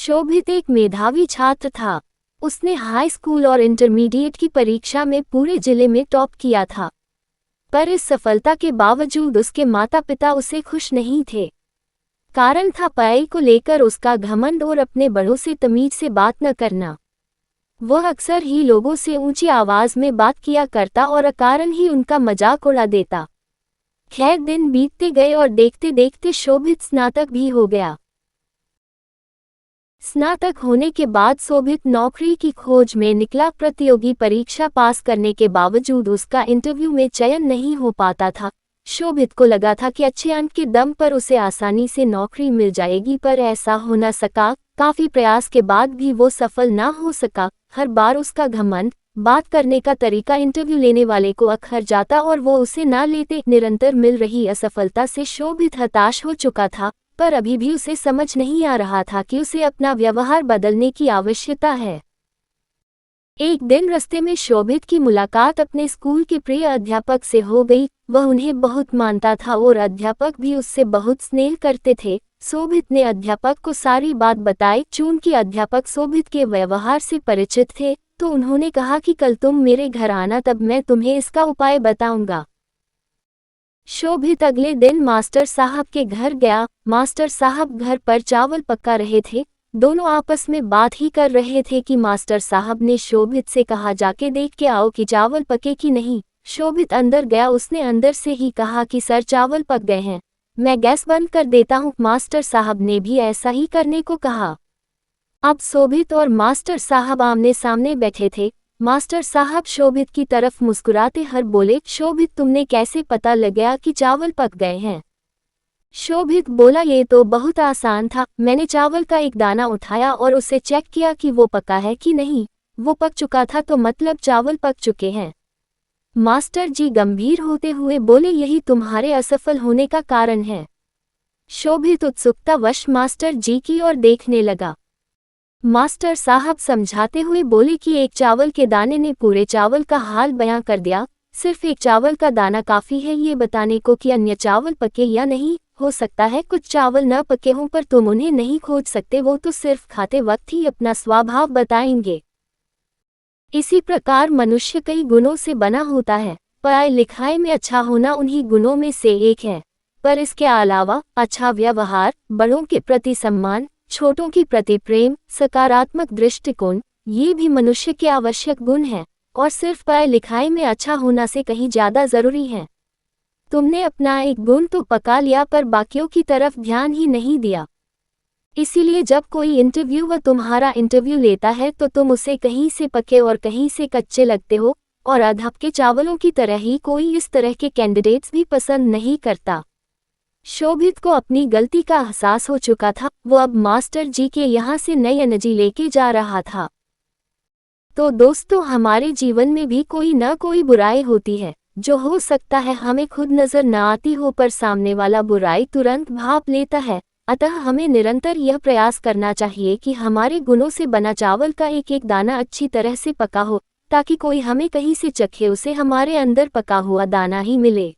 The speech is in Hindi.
शोभित एक मेधावी छात्र था। उसने हाई स्कूल और इंटरमीडिएट की परीक्षा में पूरे जिले में टॉप किया था। पर इस सफलता के बावजूद उसके माता पिता उसे खुश नहीं थे। कारण था पढ़ाई को लेकर उसका घमंड और अपने बड़ों से तमीज से बात न करना। वह अक्सर ही लोगों से ऊंची आवाज में बात किया करता और अकारण ही उनका मजाक उड़ा देता। खैर दिन बीतते गए और देखते देखते शोभित स्नातक भी हो गया। स्नातक होने के बाद शोभित नौकरी की खोज में निकला। प्रतियोगी परीक्षा पास करने के बावजूद उसका इंटरव्यू में चयन नहीं हो पाता था। शोभित को लगा था कि अच्छे अंक के दम पर उसे आसानी से नौकरी मिल जाएगी, पर ऐसा हो न सका। काफी प्रयास के बाद भी वो सफल ना हो सका। हर बार उसका घमंड, बात करने का तरीका इंटरव्यू लेने वाले को अखर जाता और वो उसे ना लेते। निरंतर मिल रही असफलता से शोभित हताश हो चुका था, पर अभी भी उसे समझ नहीं आ रहा था कि उसे अपना व्यवहार बदलने की आवश्यकता है। एक दिन रास्ते में शोभित की मुलाकात अपने स्कूल के प्रिय अध्यापक से हो गई। वह उन्हें बहुत मानता था और अध्यापक भी उससे बहुत स्नेह करते थे। शोभित ने अध्यापक को सारी बात बताई। चूंकि अध्यापक शोभित के व्यवहार से परिचित थे, तो उन्होंने कहा कि कल तुम मेरे घर आना, तब मैं तुम्हें इसका उपाय बताऊंगा। शोभित अगले दिन मास्टर साहब के घर गया। मास्टर साहब घर पर चावल पका रहे थे। दोनों आपस में बात ही कर रहे थे कि मास्टर साहब ने शोभित से कहा, जाके देख के आओ कि चावल पके कि नहीं। शोभित अंदर गया। उसने अंदर से ही कहा कि सर चावल पक गए हैं, मैं गैस बंद कर देता हूँ। मास्टर साहब ने भी ऐसा ही करने को कहा। अब शोभित और मास्टर साहब आमने सामने बैठे थे। मास्टर साहब शोभित की तरफ मुस्कुराते हर बोले, शोभित तुमने कैसे पता लगाया कि चावल पक गए हैं? शोभित बोला, ये तो बहुत आसान था। मैंने चावल का एक दाना उठाया और उसे चेक किया कि वो पका है कि नहीं। वो पक चुका था, तो मतलब चावल पक चुके हैं। मास्टर जी गंभीर होते हुए बोले, यही तुम्हारे असफल होने का कारण है। शोभित उत्सुकतावश मास्टर जी की ओर देखने लगा। मास्टर साहब समझाते हुए बोले कि एक चावल के दाने ने पूरे चावल का हाल बयां कर दिया। सिर्फ एक चावल का दाना काफी है ये बताने को कि अन्य चावल पके या नहीं। हो सकता है कुछ चावल न पके हों, पर तुम उन्हें नहीं खोज सकते, वो तो सिर्फ खाते वक्त ही अपना स्वभाव बताएंगे। इसी प्रकार मनुष्य कई गुणों से बना होता है। पढ़ाई लिखाई में अच्छा होना उन्हीं गुणों में से एक है, पर इसके अलावा अच्छा व्यवहार, बड़ों के प्रति सम्मान, छोटों के प्रति प्रेम, सकारात्मक दृष्टिकोण, ये भी मनुष्य के आवश्यक गुण हैं और सिर्फ पढ़ाई लिखाई में अच्छा होना से कहीं ज्यादा जरूरी है। तुमने अपना एक गुण तो पका लिया, पर बाकियों की तरफ ध्यान ही नहीं दिया। इसीलिए जब कोई इंटरव्यूअर तुम्हारा इंटरव्यू लेता है तो तुम उसे कहीं से पके और कहीं से कच्चे लगते हो, और अधप के चावलों की तरह ही कोई इस तरह के कैंडिडेट्स भी पसंद नहीं करता। शोभित को अपनी गलती का एहसास हो चुका था। वो अब मास्टर जी के यहाँ से नई एनर्जी लेके जा रहा था। तो दोस्तों, हमारे जीवन में भी कोई न कोई बुराई होती है, जो हो सकता है हमें खुद नजर न आती हो, पर सामने वाला बुराई तुरंत भांप लेता है। अतः हमें निरंतर यह प्रयास करना चाहिए कि हमारे गुणों से बना चावल का एक एक दाना अच्छी तरह से पका हो, ताकि कोई हमें कहीं से चखे उसे हमारे अंदर पका हुआ दाना ही मिले।